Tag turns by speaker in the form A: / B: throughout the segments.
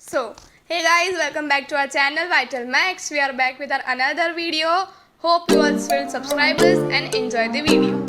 A: So, hey guys, welcome back to our channel Vital Max. We are back with our another video. Hope you all will subscribe us and enjoy the video.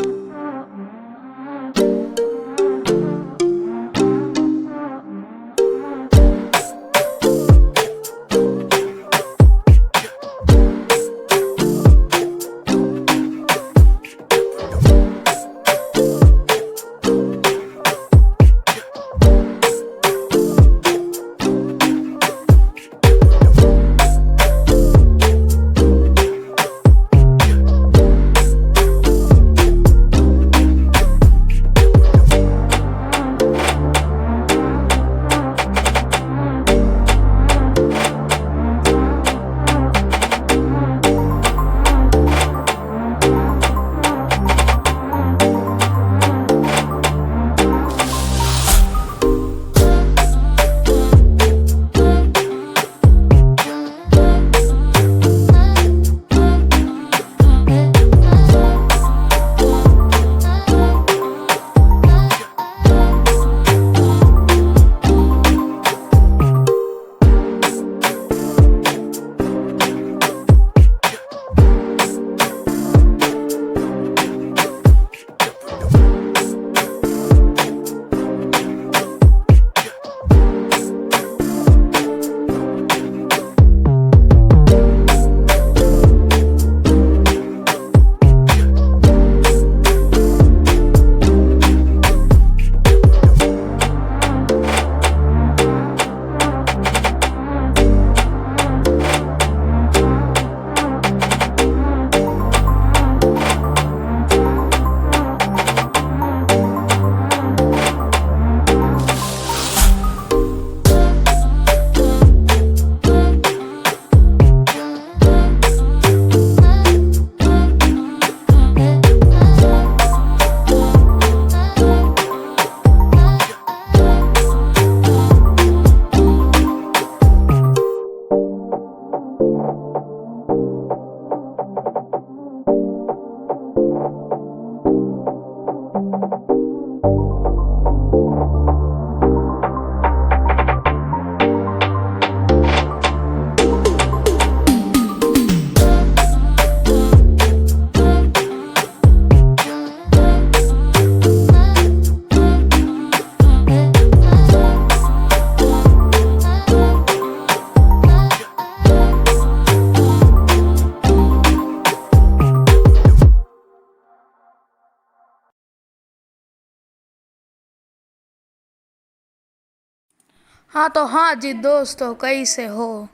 B: हाँ जी दोस्तों, कैसे हो?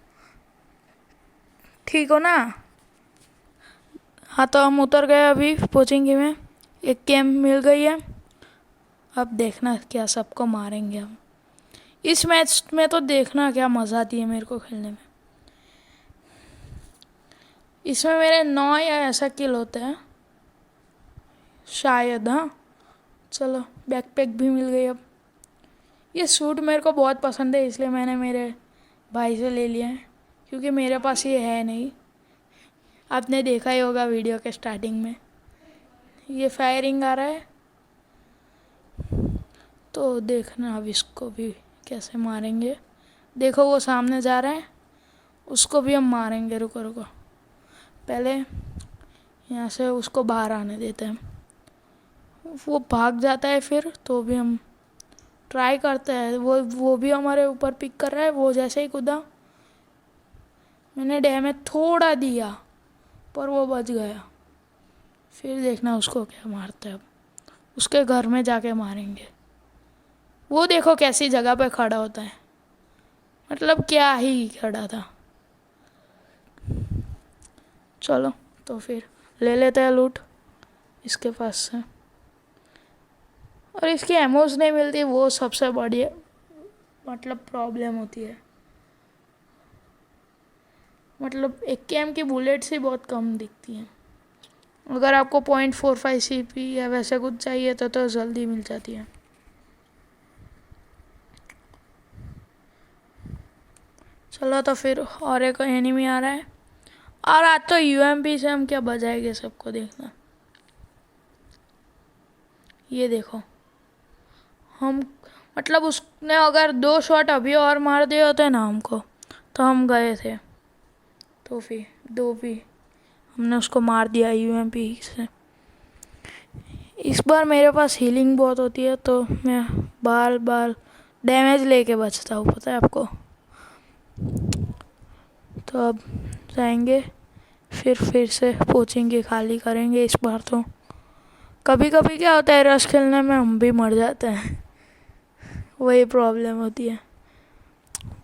B: ठीक हो ना? हाँ तो हम उतर गए अभी कोचिंग में। एक कैंप मिल गई है। अब देखना क्या सबको मारेंगे हम। इस मैच में तो देखना क्या मज़ा आती है मेरे को खेलने में। इसमें मेरे 9 या ऐसा किल होते हैं शायद। हाँ चलो, बैकपैक भी मिल गई। अब ये सूट मेरे को बहुत पसंद है, इसलिए मैंने मेरे भाई से ले लिया है, क्योंकि मेरे पास ये है नहीं। आपने देखा ही होगा वीडियो के स्टार्टिंग में। ये फायरिंग आ रहा है तो देखना अब इसको भी कैसे मारेंगे। देखो वो सामने जा रहा है, उसको भी हम मारेंगे। रुको रुको, पहले यहाँ से उसको बाहर आने देते हैं। वो भाग जाता है फिर तो भी हम ट्राई करते हैं। वो भी हमारे ऊपर पिक कर रहा है। वो जैसे ही कूदा, मैंने डैमेज थोड़ा दिया पर वो बच गया। फिर देखना उसको क्या मारते हैं। अब उसके घर में जाके मारेंगे। वो देखो कैसी जगह पे खड़ा होता है, मतलब क्या ही खड़ा था। चलो तो फिर ले लेते हैं लूट इसके पास से। और इसकी एमोज नहीं मिलती, वो सबसे बड़ी मतलब प्रॉब्लम होती है। मतलब एक केम की बुलेट्स ही बहुत कम दिखती हैं। अगर आपको 0.45 CP या वैसे कुछ चाहिए तो जल्दी मिल जाती है। चलो तो फिर और एक एनिमी आ रहा है। और आज तो UMP से हम क्या बजाएंगे सबको, देखना। ये देखो, हम मतलब उसने अगर 2 शॉट अभी और मार दिए होते ना हमको तो हम गए थे। तो फिर 2 भी हमने उसको मार दिया यूएमपी से। इस बार मेरे पास हीलिंग बहुत होती है तो मैं बार बार डैमेज लेके बचता हूँ, पता है आपको। तो अब जाएंगे फिर से पोचिंग खाली करेंगे इस बार। तो कभी कभी क्या होता है, रश खेलने में हम भी मर जाते हैं, वही प्रॉब्लम होती है।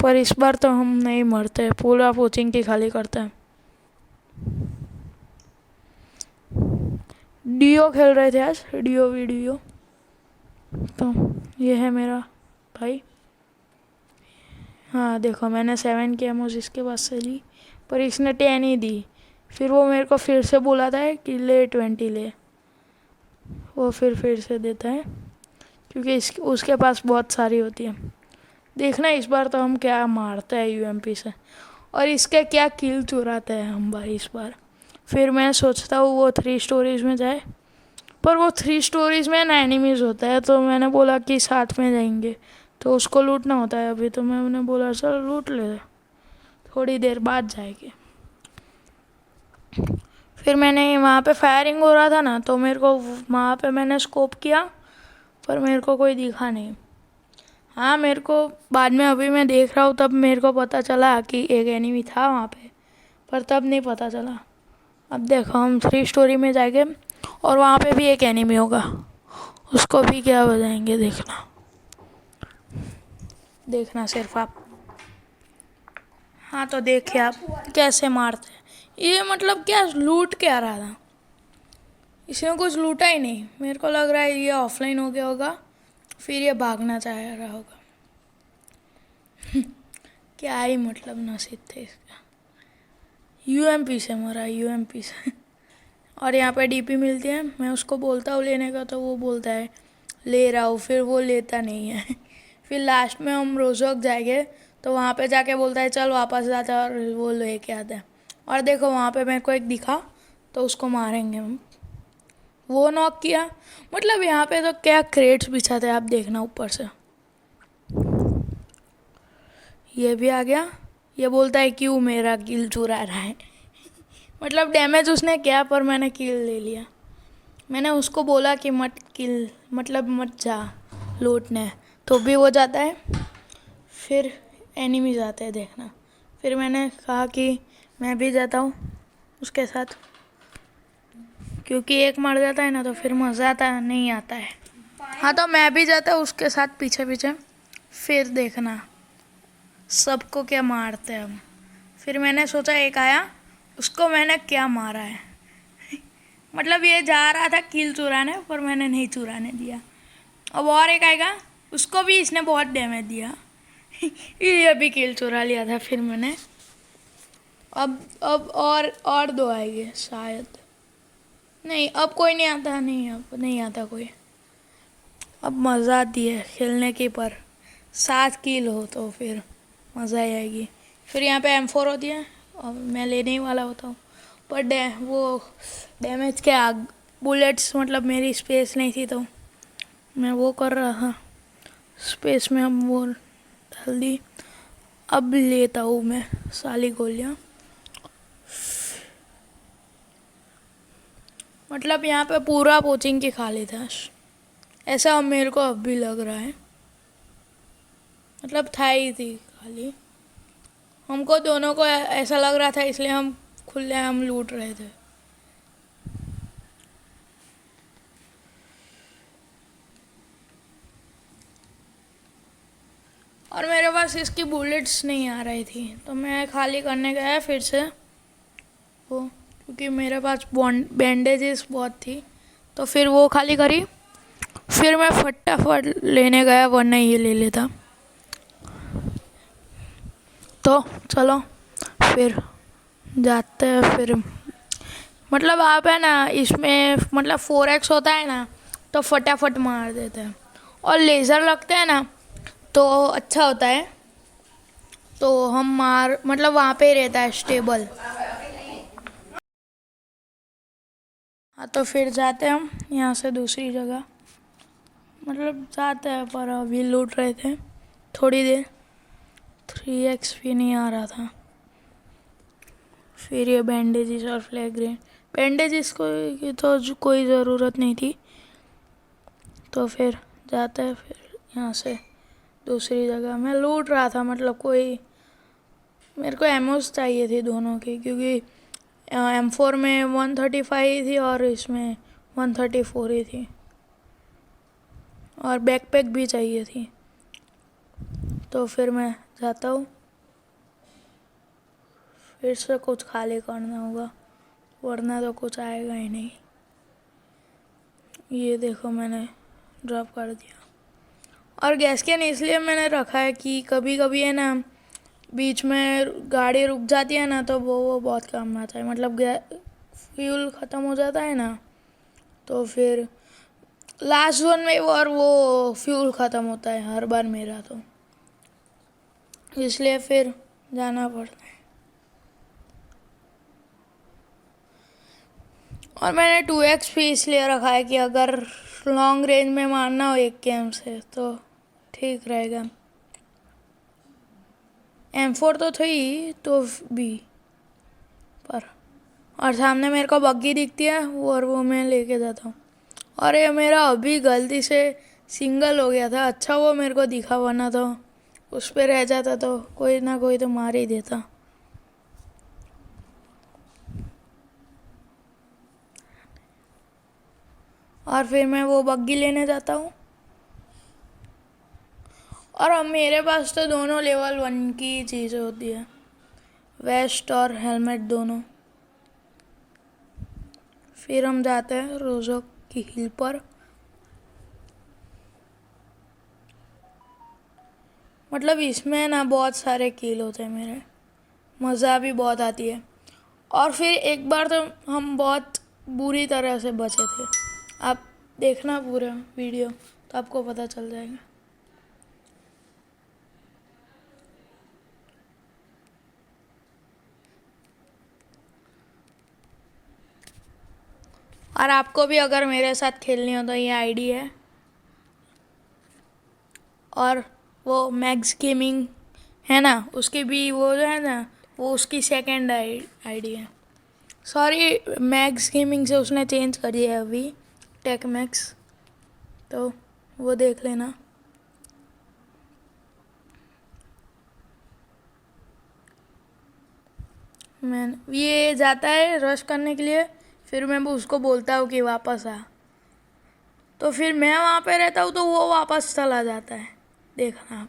B: पर इस बार तो हम नहीं मरते, पूरा पोचिंग की खाली करते हैं। डीओ खेल रहे थे आज, डीओ वीडियो। तो ये है मेरा भाई। हाँ देखो, मैंने 7 की एमोज इसके पास से ली, पर इसने 10 ही दी। फिर वो मेरे को फिर से बोला था कि ले 20 ले, वो फिर से देता है क्योंकि उसके पास बहुत सारी होती है। देखना इस बार तो हम क्या मारते हैं यूएमपी से, और इसके क्या किल चुराते हैं हम भाई इस बार। फिर मैं सोचता हूँ वो 3 स्टोरीज में जाए, पर वो 3 स्टोरीज में ना एनिमीज होता है। तो मैंने बोला कि साथ में जाएंगे, तो उसको लूटना होता है अभी। तो मैं उन्हें बोला चल लूट ले, थोड़ी देर बाद जाएंगे। फिर मैंने वहाँ पे फायरिंग हो रहा था ना, तो मेरे को वहाँ पे मैंने स्कोप किया, पर मेरे को कोई दिखा नहीं। हाँ मेरे को बाद में अभी मैं देख रहा हूँ तब मेरे को पता चला कि एक एनिमी था वहाँ पे, पर तब नहीं पता चला। अब देखो हम 3 स्टोरी में जाएंगे और वहाँ पे भी एक एनिमी होगा, उसको भी क्या बजाएंगे देखना सिर्फ आप। हाँ तो देखिए आप कैसे मारते हैं। ये मतलब क्या लूट के आ रहा था, इसने कुछ लूटा ही नहीं। मेरे को लग रहा है ये ऑफलाइन हो गया होगा, फिर ये भागना चाह रहा होगा। क्या ही मतलब नसीब थे इसका, यूएमपी से मरा, यूएमपी से। और यहाँ पे डीपी मिलती है, मैं उसको बोलता हूँ लेने का तो वो बोलता है ले रहा हूँ, फिर वो लेता नहीं है। फिर लास्ट में हम रोजोक जाएंगे तो वहाँ पे जाके बोलता है चल वापस जाता है, और वो लेके आता है। और देखो वहाँ पे मेरे को एक दिखा, तो उसको मारेंगे हम। वो नॉक किया। मतलब यहाँ पे तो क्या क्रेट्स बिछाते हैं आप देखना ऊपर से। ये भी आ गया, ये बोलता है क्यों मेरा किल चुरा रहा है। मतलब डैमेज उसने किया पर मैंने किल ले लिया। मैंने उसको बोला कि मत किल, मतलब मत जा लूटने, तो भी वो जाता है। फिर एनिमी जाते हैं देखना। फिर मैंने कहा कि मैं भी जाता हूँ उसके साथ, क्योंकि एक मर जाता है ना तो फिर मज़ा नहीं आता है। हाँ तो मैं भी जाता हूँ उसके साथ पीछे पीछे। फिर देखना सबको क्या मारते हैं हम। फिर मैंने सोचा एक आया, उसको मैंने क्या मारा है। मतलब ये जा रहा था किल चुराने, पर मैंने नहीं चुराने दिया। अब और एक आएगा, उसको भी इसने बहुत डैमेज दिया। ये भी किल चुरा लिया था फिर मैंने। अब और 2 आएंगे शायद। नहीं अब कोई नहीं आता, नहीं अब नहीं आता कोई। अब मज़ा आती है खेलने की, पर 7 किल हो तो फिर मज़ा ही आएगी। फिर यहाँ पे M4 होती है और मैं लेने ही वाला होता हूँ, पर वो डैमेज के बुलेट्स, मतलब मेरी स्पेस नहीं थी तो मैं वो कर रहा था, स्पेस में हम वो डाल दी। अब लेता हूँ मैं साली गोलियाँ। मतलब यहाँ पे पूरा कोचिंग की खाली था, ऐसा मेरे को अब भी लग रहा है। मतलब था ही थी खाली, हमको दोनों को ऐसा लग रहा था, इसलिए हम खुले हम लूट रहे थे। और मेरे पास इसकी बुलेट्स नहीं आ रही थी, तो मैं खाली करने गया फिर से वो, क्योंकि मेरे पास बैंडेजेस बहुत थी, तो फिर वो खाली करी। फिर मैं फटाफट लेने गया, वरना ये ले लेता। तो चलो फिर जाते हैं। फिर मतलब आप है ना इसमें, मतलब 4x होता है ना तो फटाफट मार देते हैं, और लेज़र लगते हैं ना तो अच्छा होता है। तो हम मतलब वहाँ पे ही रहता है स्टेबल। हाँ तो फिर जाते हैं हम यहाँ से दूसरी जगह। मतलब जाते हैं, पर अभी लूट रहे थे थोड़ी देर। 3x भी नहीं आ रहा था। फिर ये बैंडेजेस और फ्लैग ग्रेन। बैंडेजेस को की तो कोई ज़रूरत नहीं थी, तो फिर जाते हैं फिर यहाँ से दूसरी जगह। मैं लूट रहा था, मतलब कोई मेरे को एमोस चाहिए थी दोनों की, क्योंकि M4 में 135 थी और इसमें 134 ही थी, और बैकपैक भी चाहिए थी। तो फिर मैं जाता हूँ, फिर से कुछ खाली करना होगा, वरना तो कुछ आएगा ही नहीं। ये देखो मैंने ड्रॉप कर दिया। और गैस कैन इसलिए मैंने रखा है कि कभी कभी है ना, बीच में गाड़ी रुक जाती है ना, तो वो बहुत काम आता है। मतलब फ्यूल ख़त्म हो जाता है ना, तो फिर लास्ट जोन में और वो फ्यूल ख़त्म होता है हर बार मेरा, तो इसलिए फिर जाना पड़ता है। और मैंने 2x भी इसलिए रखा है कि अगर लॉन्ग रेंज में मारना हो एक गेम से तो ठीक रहेगा। M4 तो थी तो भी, पर और सामने मेरे को बग्गी दिखती है और वो मैं लेके जाता हूँ। और ये मेरा अभी गलती से सिंगल हो गया था, अच्छा वो मेरे को दिखा, वरना तो उस पर रह जाता तो कोई ना कोई तो मार ही देता। और फिर मैं वो बग्गी लेने जाता हूँ। और अब मेरे पास तो दोनों लेवल 1 की चीज़ें होती है, वेस्ट और हेलमेट दोनों। फिर हम जाते हैं रोजोक की हिल पर। मतलब इसमें ना बहुत सारे किल होते हैं मेरे, मज़ा भी बहुत आती है। और फिर एक बार तो हम बहुत बुरी तरह से बचे थे। आप देखना पूरा वीडियो तो आपको पता चल जाएगा। और आपको भी अगर मेरे साथ खेलनी हो तो ये आईडी है। और वो मैक्स गेमिंग है ना, उसकी भी वो जो है ना, वो उसकी सेकंड आईडी है। सॉरी, मैक्स गेमिंग से उसने चेंज कर दिया है अभी, टेक मैक्स, तो वो देख लेना। मैं ये जाता है रश करने के लिए, फिर मैं उसको बोलता हूँ कि वापस आ, तो फिर मैं वहाँ पे रहता हूँ तो वो वापस चला जाता है। देखना आप,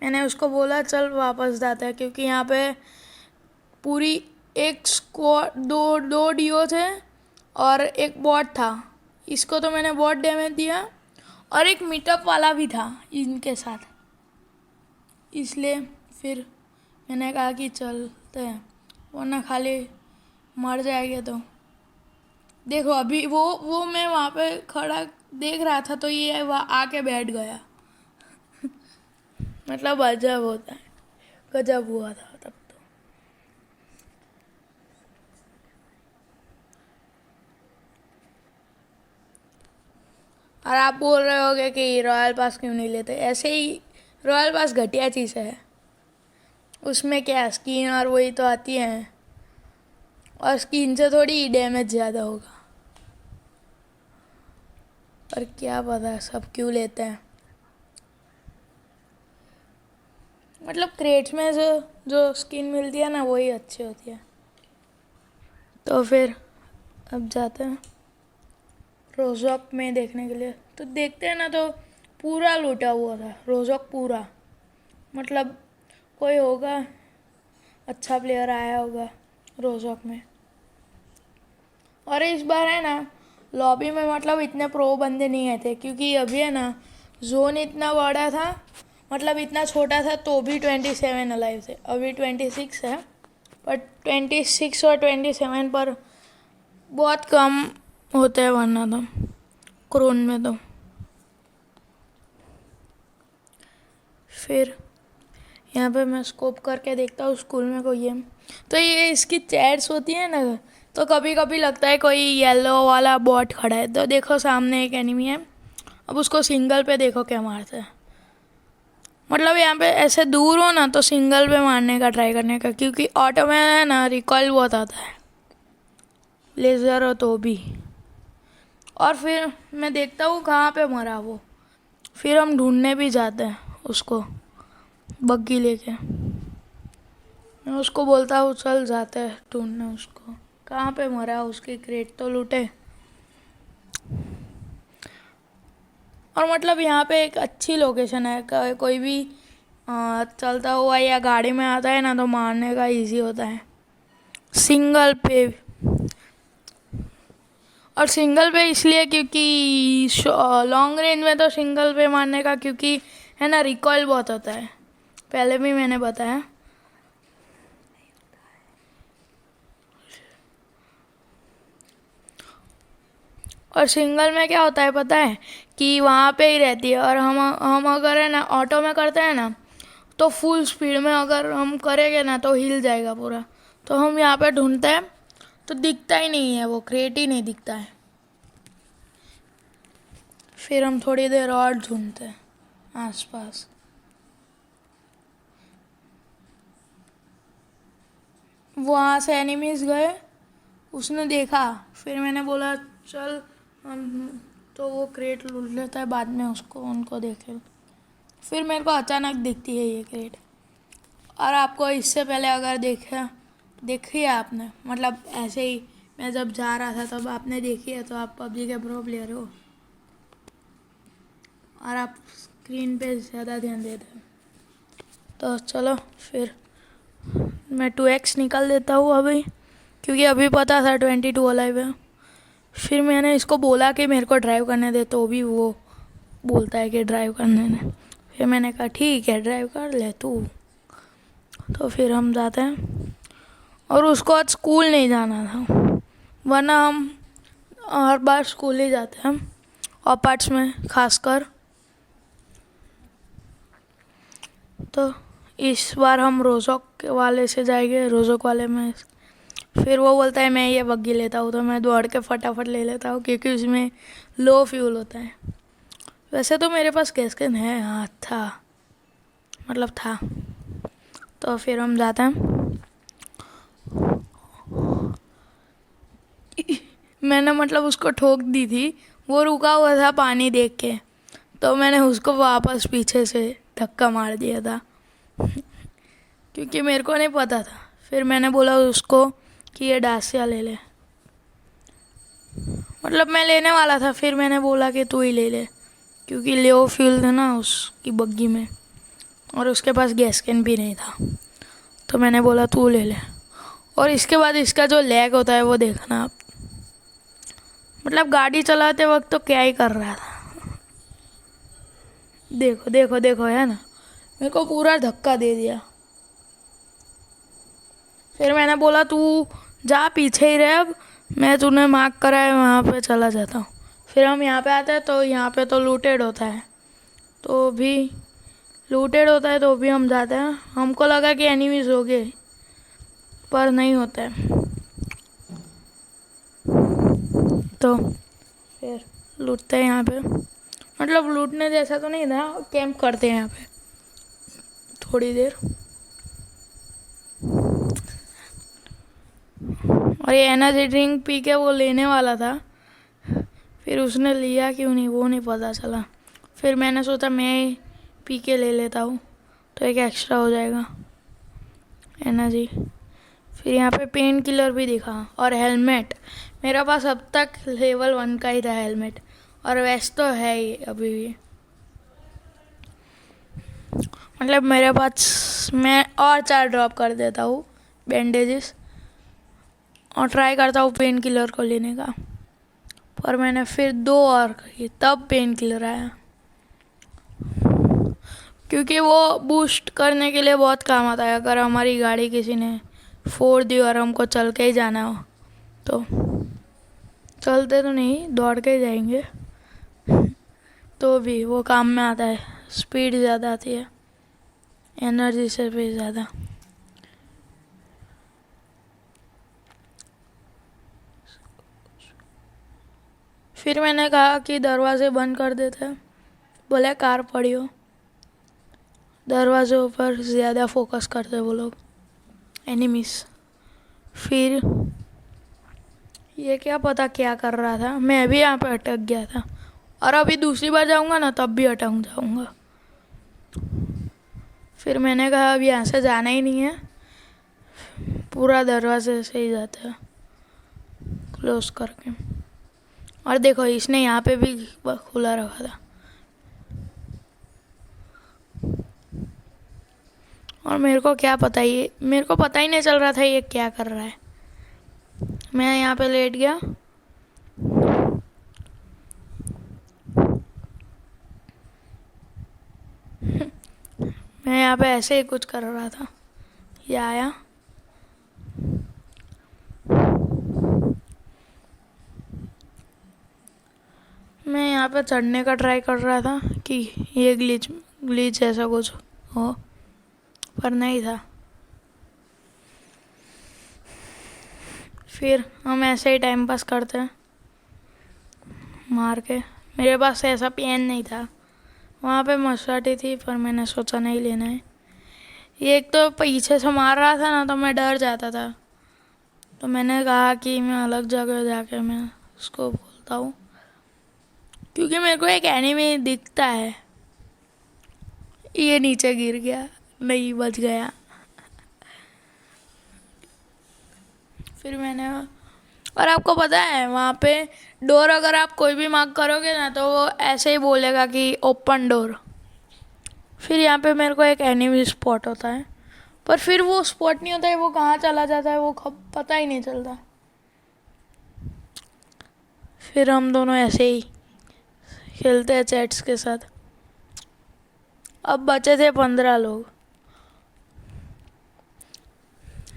B: मैंने उसको बोला चल वापस जाता है, क्योंकि यहाँ पे पूरी एक स्क्वाड, दो डीओ थे और एक बॉट था। इसको तो मैंने बॉट डैमेज दिया, और एक मीटअप वाला भी था इनके साथ, इसलिए फिर मैंने कहा कि चलते हैं, वरना खाली मर जाएंगे। तो देखो अभी वो मैं वहाँ पे खड़ा देख रहा था, तो ये वहाँ आके बैठ गया। मतलब अजब होता है, गजब हुआ था तब तो। और आप बोल रहे होगे कि रॉयल पास क्यों नहीं लेते, ऐसे ही रॉयल पास घटिया चीज़ है, उसमें क्या स्किन और वही तो आती है, और स्किन से थोड़ी डैमेज ज़्यादा होगा। पर क्या पता सब क्यों लेते हैं। मतलब क्रेट्स में जो स्किन मिलती है ना, वही अच्छी होती है। तो फिर अब जाते हैं रोजॉक में देखने के लिए। तो देखते हैं ना, तो पूरा लूटा हुआ था रोजॉक पूरा। मतलब कोई होगा अच्छा प्लेयर आया होगा रोजॉक में। और इस बार है ना लॉबी में मतलब इतने प्रो बंदे नहीं आए थे, क्योंकि अभी है ना जोन इतना बड़ा था, मतलब इतना छोटा था तो भी 27 अलाइव थे। अभी 26 है, पर 26 और 27 पर बहुत कम होते हैं, वरना तो क्रोन में तो। फिर यहाँ पे मैं स्कोप करके देखता हूँ स्कूल में कोई है, तो ये इसकी चैट्स होती है ना, तो कभी कभी लगता है कोई येलो वाला बॉट खड़ा है। तो देखो सामने एक एनिमी है, अब उसको सिंगल पे देखो क्या मारता है। मतलब यहाँ पे ऐसे दूर हो ना तो सिंगल पे मारने का ट्राई करने का, क्योंकि ऑटो में है ना रिकॉइल बहुत आता है, लेज़र हो तो भी। और फिर मैं देखता हूँ कहाँ पे मरा वो, फिर हम ढूंढने भी जाते हैं उसको बग्गी लेके। मैं उसको बोलता हूँ चल जाते हैं ढूंढने उसको, कहाँ पे मरा, उसकी क्रेट तो लूटे। और मतलब यहाँ पे एक अच्छी लोकेशन है, कोई भी चलता हुआ या गाड़ी में आता है ना तो मारने का इजी होता है सिंगल पे। और सिंगल पे इसलिए क्योंकि लॉन्ग रेंज में तो सिंगल पे मारने का, क्योंकि है ना रिकॉइल बहुत होता है, पहले भी मैंने बताया। और सिंगल में क्या होता है पता है, कि वहाँ पे ही रहती है। और हम अगर है ना ऑटो में करते हैं ना तो फुल स्पीड में अगर हम करेंगे ना तो हिल जाएगा पूरा। तो हम यहाँ पे ढूंढते हैं तो दिखता ही नहीं है, वो क्रेट ही नहीं दिखता है। फिर हम थोड़ी देर और ढूंढते हैं आसपास। वहाँ से एनिमीज गए, उसने देखा, फिर मैंने बोला चल हम, तो वो क्रेट लूट लेता है बाद में, उसको उनको देखे। फिर मेरे को अचानक दिखती है ये क्रेट। और आपको इससे पहले अगर देखी है आपने, मतलब ऐसे ही मैं जब जा रहा था तब आपने देखी है, तो आप पबजी के प्रो प्लेयर हो और आप स्क्रीन पे ज़्यादा ध्यान देते हैं। तो चलो फिर मैं 2x निकाल देता हूँ अभी, क्योंकि अभी पता था 22 अलाइव है। फिर मैंने इसको बोला कि मेरे को ड्राइव करने दे, तो भी वो बोलता है कि ड्राइव करने दे। फिर मैंने कहा ठीक है ड्राइव कर ले तू। तो फिर हम जाते हैं। और उसको आज स्कूल नहीं जाना था, वरना हम हर बार स्कूल ही जाते हैं और पार्ट्स में खासकर। तो इस बार हम रोज़ोक वाले से जाएंगे, रोज़ोक वाले में। फिर वो बोलता है मैं ये बग्गी लेता हूँ, तो मैं दौड़ के फटाफट ले लेता हूँ, क्योंकि उसमें लो फ्यूल होता है। वैसे तो मेरे पास गैसकन है, हाँ था। तो फिर हम जाते हैं। मैंने मतलब उसको ठोक दी थी, वो रुका हुआ था पानी देख के, तो मैंने उसको वापस पीछे से धक्का मार दिया था क्योंकि मेरे को नहीं पता था। फिर मैंने बोला उसको कि ये डासिया ले ले, मतलब मैं लेने वाला था, फिर मैंने बोला कि तू ही ले ले, क्योंकि लियो फ्यूल था ना उसकी बग्गी में और उसके पास गैस कैन भी नहीं था। तो मैंने बोला तू ले ले। और इसके बाद इसका जो लैग होता है वो देखना आप, मतलब गाड़ी चलाते वक्त तो क्या ही कर रहा था। देखो देखो देखो, है ना, मेरे को पूरा धक्का दे दिया। फिर मैंने बोला तू जा पीछे ही रहे, अब मैं तूने मार्क करा है वहाँ पे चला जाता हूँ। फिर हम यहाँ पे आते हैं तो यहाँ पे तो लूटेड होता है, तो भी हम जाते हैं। हमको लगा कि एनिमीज हो गए, पर नहीं होता है। तो फिर लूटते हैं यहाँ पे, मतलब लूटने जैसा तो नहीं था, कैंप करते हैं यहाँ पे थोड़ी देर। और ये एनर्जी ड्रिंक पी के वो लेने वाला था, फिर उसने लिया क्यों नहीं वो नहीं पता चला। फिर मैंने सोचा मैं पी के ले लेता हूँ, तो एक एक्स्ट्रा हो जाएगा एनर्जी। फिर यहाँ पे पेन किलर भी दिखा और हेलमेट। मेरा पास अब तक लेवल 1 का ही था हेलमेट, और वेस्ट तो है ही अभी भी। मतलब मेरे पास, मैं और 4 ड्रॉप कर देता हूँ बैंडेजेस और ट्राई करता हूँ पेन किलर को लेने का, पर मैंने फिर 2 और की, तब पेन किलर आया, क्योंकि वो बूस्ट करने के लिए बहुत काम आता है। अगर हमारी गाड़ी किसी ने फोड़ दी और हमको चल के ही जाना हो, तो चलते तो नहीं दौड़ के ही जाएंगे, तो भी वो काम में आता है। स्पीड ज़्यादा आती है एनर्जी से भी ज़्यादा। फिर मैंने कहा कि दरवाजे बंद कर देते हैं। बोले कार पड़ी हो। दरवाज़ों पर ज़्यादा फोकस करते वो लोग, एनिमीज। फिर ये क्या पता क्या कर रहा था, मैं भी यहाँ पे अटक गया था। और अभी दूसरी बार जाऊँगा ना तब भी अटक जाऊँगा। फिर मैंने कहा अब यहाँ से जाना ही नहीं है, पूरा दरवाजे से ही जाता है क्लोज करके। और देखो इसने यहाँ पे भी खुला रखा था। और मेरे को क्या पता, ये मेरे को पता ही नहीं चल रहा था ये क्या कर रहा है। मैं यहाँ पे लेट गया। मैं यहाँ पे ऐसे ही कुछ कर रहा था, ये आया। मैं यहाँ पे चढ़ने का ट्राई कर रहा था कि ये ग्लिच ऐसा कुछ हो, पर नहीं था। फिर हम ऐसे ही टाइम पास करते हैं मार के। मेरे पास ऐसा पेन नहीं था, वहाँ पे मसाटी थी पर मैंने सोचा नहीं लेना है। ये एक तो पीछे से मार रहा था ना तो मैं डर जाता था, तो मैंने कहा कि मैं अलग जगह जाके मैं उसको बोलता हूँ, क्योंकि मेरे को एक एनिमी दिखता है। ये नीचे गिर गया, नहीं बच गया। फिर मैंने, और आपको पता है वहाँ पे डोर अगर आप कोई भी मार्क करोगे ना तो वो ऐसे ही बोलेगा कि ओपन डोर। फिर यहाँ पे मेरे को एक एनिमी स्पॉट होता है, पर फिर वो स्पॉट नहीं होता है, वो कहाँ चला जाता है वो पता ही नहीं चलता। फिर हम दोनों ऐसे ही खेलते हैं चैट्स के साथ। अब बचे थे 15 लोग।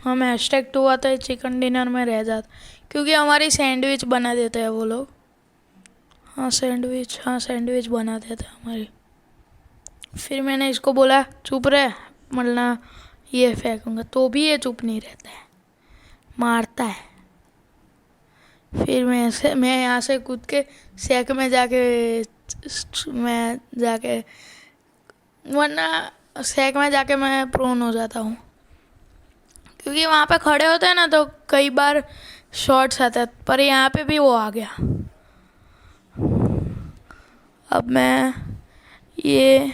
B: हम #2 आता है चिकन डिनर में रह जाते, क्योंकि हमारी सैंडविच बना देते हैं वो लोग। हाँ सैंडविच बना देते हैं हमारी। फिर मैंने इसको बोला चुप रहे, वरना ये फेंकूंगा, तो भी ये चुप नहीं रहता है, मारता है। फिर मैं यहाँ से कूद के सैक में जाके वरना सैक में जाके मैं प्रोन हो जाता हूँ, क्योंकि वहाँ पे खड़े होते हैं ना तो कई बार शॉट्स आते हैं, पर यहाँ पे भी वो आ गया। अब मैं ये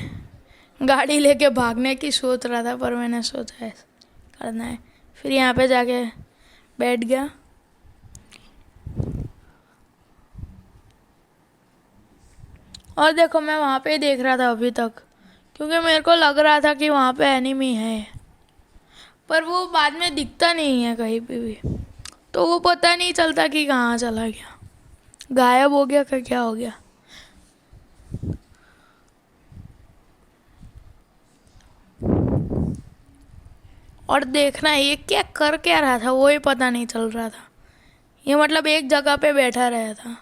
B: गाड़ी लेके भागने की सोच रहा था, पर मैंने सोचा है करना है। फिर यहाँ पे जाके बैठ गया। और देखो मैं वहाँ पे ही देख रहा था अभी तक, क्योंकि मेरे को लग रहा था कि वहाँ पे एनिमी है, पर वो बाद में दिखता नहीं है कहीं पे भी, तो वो पता नहीं चलता कि कहाँ चला गया, गायब हो गया क्या हो गया। और देखना ये क्या कर क्या रहा था वो ही पता नहीं चल रहा था। ये मतलब एक जगह पे बैठा रहा था।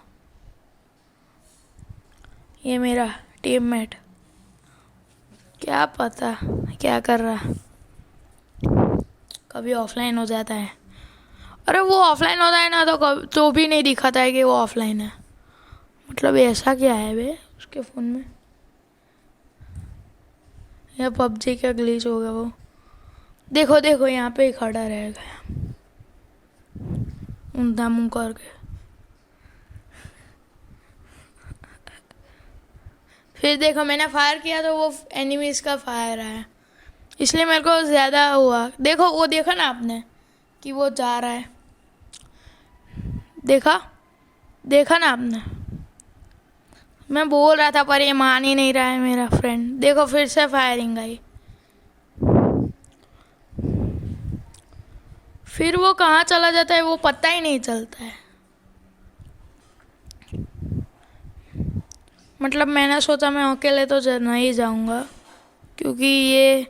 B: ये मेरा टीममेट क्या पता क्या कर रहा, कभी ऑफलाइन हो जाता है। अरे वो ऑफलाइन होता है ना तो भी नहीं दिखाता है कि वो ऑफलाइन है। मतलब ऐसा क्या है बे उसके फ़ोन में, या पबजी का ग्लिच होगा वो। देखो देखो यहाँ पे ही खड़ा रहेगा ऊंधा मुँह करके। फिर देखो मैंने फायर किया तो वो एनिमीज का फायर आया, इसलिए मेरे को ज़्यादा हुआ। देखो वो देखा ना आपने कि वो जा रहा है, देखा ना आपने। मैं बोल रहा था पर ये मान ही नहीं रहा है मेरा फ्रेंड। देखो फिर से फायरिंग आई। फिर वो कहाँ चला जाता है वो पता ही नहीं चलता है। मतलब मैंने सोचा मैं अकेले तो नहीं जाऊँगा, क्योंकि ये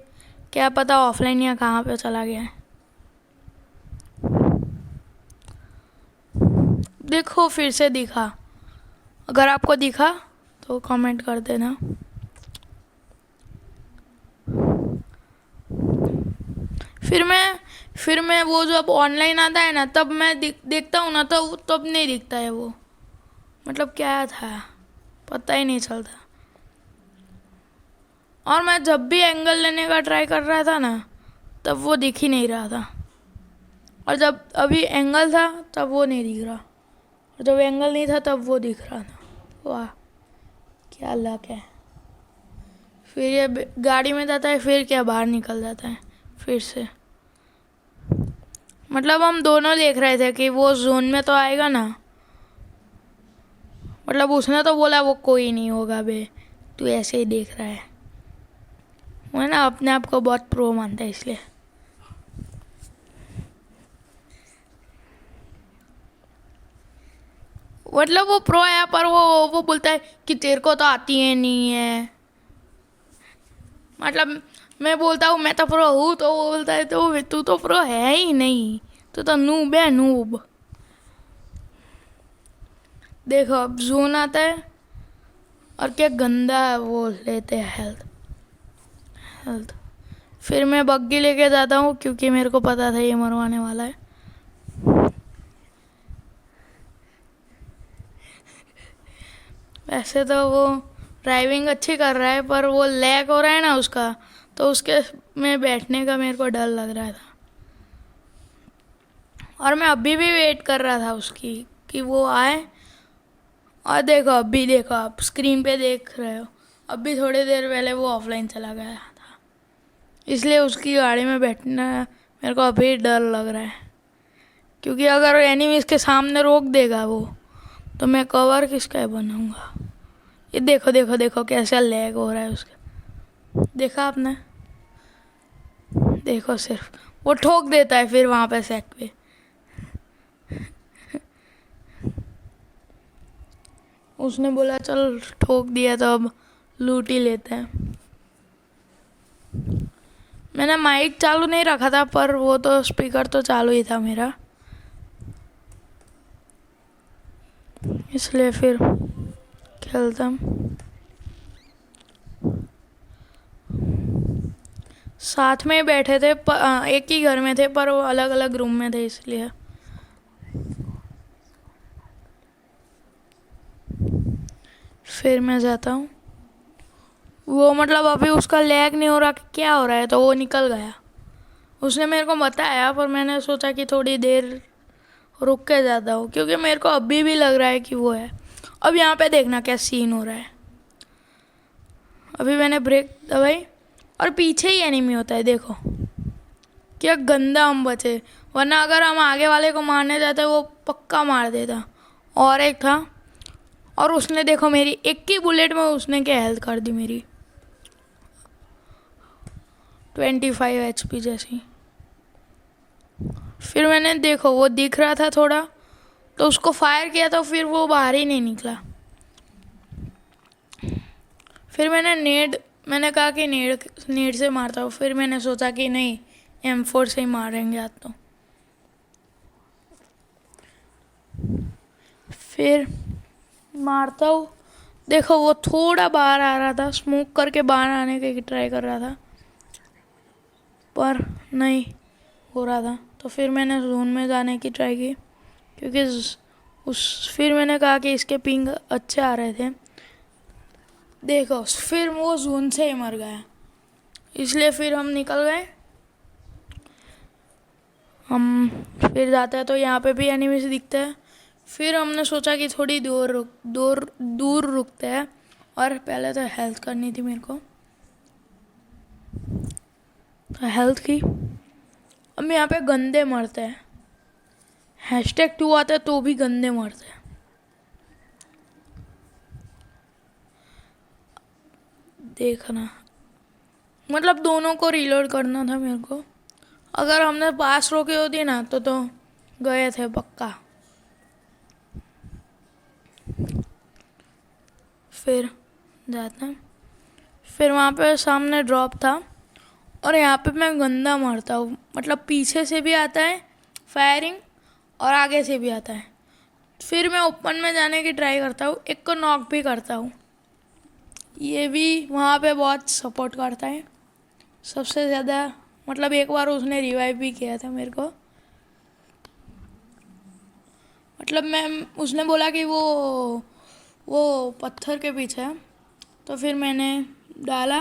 B: क्या पता ऑफलाइन या कहाँ पे चला गया है। देखो फिर से दिखा, अगर आपको दिखा तो कमेंट कर देना। फिर मैं वो जब ऑनलाइन आता है ना तब मैं देखता हूँ ना तो तब नहीं दिखता है वो, मतलब क्या था पता ही नहीं चलता। और मैं जब भी एंगल लेने का ट्राई कर रहा था ना तब वो दिख ही नहीं रहा था, और जब अभी एंगल था तब वो नहीं दिख रहा, और जब एंगल नहीं था तब वो दिख रहा था। वाह क्या लक है। फिर ये गाड़ी में जाता है, फिर क्या बाहर निकल जाता है फिर से। मतलब हम दोनों देख रहे थे कि वो जोन में तो आएगा ना। मतलब उसने तो बोला वो कोई नहीं होगा बे, तू ऐसे ही देख रहा है। वो है ना अपने आप को बहुत प्रो मानता है इसलिए। मतलब वो प्रो है पर वो बोलता है कि तेरे को तो आती है नहीं है। मतलब मैं बोलता हूँ मैं तो प्रो हूँ, तो वो बोलता है तो तू तो प्रो है ही नहीं, तू तो नूब है नूब। देखो अब जोन आता है और क्या गंदा वो लेते हैं हेल्थ हेल्थ। फिर मैं बग्गी लेके जाता हूँ क्योंकि मेरे को पता था ये मरवाने वाला है। वैसे तो वो ड्राइविंग अच्छी कर रहा है पर वो लैग हो रहा है ना उसका, तो उसके में बैठने का मेरे को डर लग रहा था। और मैं अभी भी वेट कर रहा था उसकी कि वो आए। और देखो अभी देखो आप स्क्रीन पे देख रहे हो, अभी थोड़ी देर पहले वो ऑफलाइन चला गया था, इसलिए उसकी गाड़ी में बैठना मेरे को अभी डर लग रहा है। क्योंकि अगर एनिमीज के सामने रोक देगा वो, तो मैं कवर किसका बनाऊंगा। ये देखो देखो देखो कैसा लैग हो रहा है उसका, देखा आपने। देखो सिर्फ वो ठोक देता है फिर वहाँ पे सैक पे। उसने बोला चल ठोक दिया तो अब लूट ही लेते हैं। मैंने माइक चालू नहीं रखा था पर वो तो स्पीकर तो चालू ही था मेरा, इसलिए फिर खेलता। साथ में ही बैठे थे एक ही घर में थे पर वो अलग अलग रूम में थे इसलिए। फिर मैं जाता हूँ। वो मतलब अभी उसका लैग नहीं हो रहा कि क्या हो रहा है, तो वो निकल गया। उसने मेरे को बताया पर मैंने सोचा कि थोड़ी देर रुक के जाता हूँ क्योंकि मेरे को अभी भी लग रहा है कि वो है। अब यहाँ पे देखना क्या सीन हो रहा है। अभी मैंने ब्रेक दबाई और पीछे ही एनिमी होता है। देखो क्या गंदा हम बचे, वरना अगर हम आगे वाले को मारने जाते वो पक्का मार देता। और एक था और उसने देखो मेरी एक ही बुलेट में उसने क्या हेल्थ कर दी मेरी 25 HP जैसी। फिर मैंने देखो वो दिख रहा था थोड़ा, तो उसको फायर किया तो फिर वो बाहर ही नहीं निकला। फिर मैंने कहा कि नेड से मारता हूँ। फिर मैंने सोचा कि नहीं M4 से ही मारेंगे आज तो। फिर मारता हूँ। देखो वो थोड़ा बाहर आ रहा था, स्मोक करके बाहर आने की ट्राई कर रहा था पर नहीं हो रहा था। तो फिर मैंने जोन में जाने की ट्राई की क्योंकि फिर मैंने कहा कि इसके पिंग अच्छे आ रहे थे। देखो फिर वो जोन से ही मर गया, इसलिए फिर हम निकल गए। हम फिर जाते हैं तो यहाँ पे भी एनिमीज दिखते हैं। फिर हमने सोचा कि थोड़ी दूर रुकते हैं, और पहले तो हेल्थ करनी थी मेरे को, तो हेल्थ की। अब यहाँ पे गंदे मरते हैं, #2 आता है तो भी गंदे मरते हैं। देखना मतलब दोनों को रीलोड करना था मेरे को। अगर हमने पास रोकी होती ना तो गए थे पक्का। फिर जाते हैं। फिर वहाँ पे सामने ड्रॉप था और यहाँ पे मैं गंदा मारता हूँ। मतलब पीछे से भी आता है फायरिंग और आगे से भी आता है। फिर मैं ओपन में जाने की ट्राई करता हूँ, एक को नॉक भी करता हूँ। ये भी वहाँ पे बहुत सपोर्ट करता है सबसे ज़्यादा। मतलब एक बार उसने रिवाइव भी किया था मेरे को। मतलब उसने बोला कि वो वो पत्थर के पीछे है। तो फिर मैंने डाला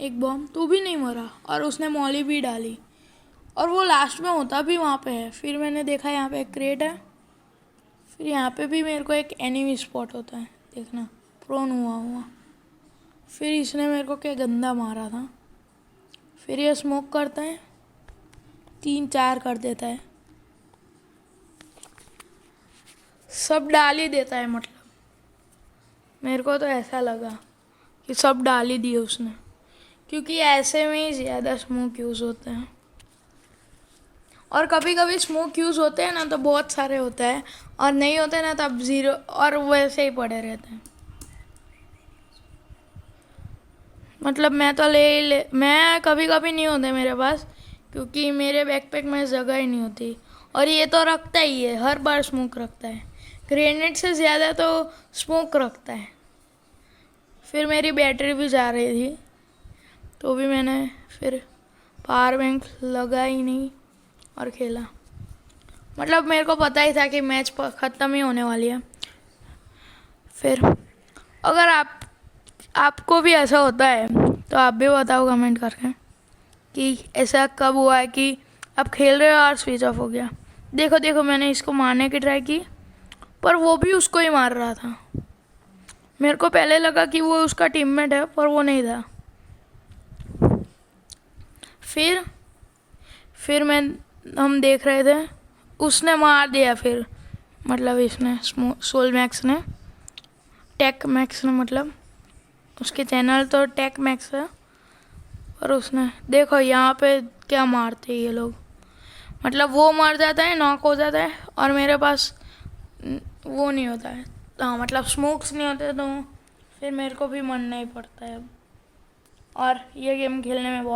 B: एक बॉम्ब, तो भी नहीं मरा, और उसने मॉली भी डाली, और वो लास्ट में होता भी वहाँ पे है। फिर मैंने देखा यहाँ पे एक क्रेट है, फिर यहाँ पे भी मेरे को एक एनिमी स्पॉट होता है, देखना प्रोन हुआ। फिर इसने मेरे को क्या गंदा मारा था। फिर ये स्मोक करता है, 3-4 कर देता है, सब डाल ही देता है। मतलब मेरे को तो ऐसा लगा कि सब डाल ही दिए उसने, क्योंकि ऐसे में ही ज़्यादा स्मोक यूज़ होते हैं। और कभी कभी स्मोक यूज़ होते हैं ना तो बहुत सारे होते हैं, और नहीं होते ना तब 0, और वैसे ही पड़े रहते हैं। मतलब मैं तो मैं कभी कभी नहीं होते मेरे पास, क्योंकि मेरे बैकपैक में जगह ही नहीं होती। और ये तो रखता ही है, हर बार स्मोक रखता है, ग्रेनेड से ज़्यादा तो स्मोक रखता है। फिर मेरी बैटरी भी जा रही थी, तो भी मैंने फिर पावर बैंक लगा ही नहीं और खेला। मतलब मेरे को पता ही था कि मैच ख़त्म ही होने वाली है। फिर अगर आपको भी ऐसा होता है तो आप भी बताओ कमेंट करके कि ऐसा कब हुआ है कि आप खेल रहे हो और स्विच ऑफ हो गया। देखो मैंने इसको मारने की ट्राई की, पर वो भी उसको ही मार रहा था। मेरे को पहले लगा कि वो उसका टीममेट है, पर वो नहीं था। फिर हम देख रहे थे, उसने मार दिया। फिर मतलब इसने सोल मैक्स ने, टेक मैक्स ने, मतलब उसके चैनल तो टेक मैक्स है, और उसने देखो यहाँ पे क्या मारते हैं ये लोग। मतलब वो मर जाता है, नॉक हो जाता है, और मेरे पास वो नहीं होता है, हाँ मतलब स्मोक्स नहीं होते, तो फिर मेरे को भी मरना ही पड़ता है अब। और ये गेम खेलने में बहुत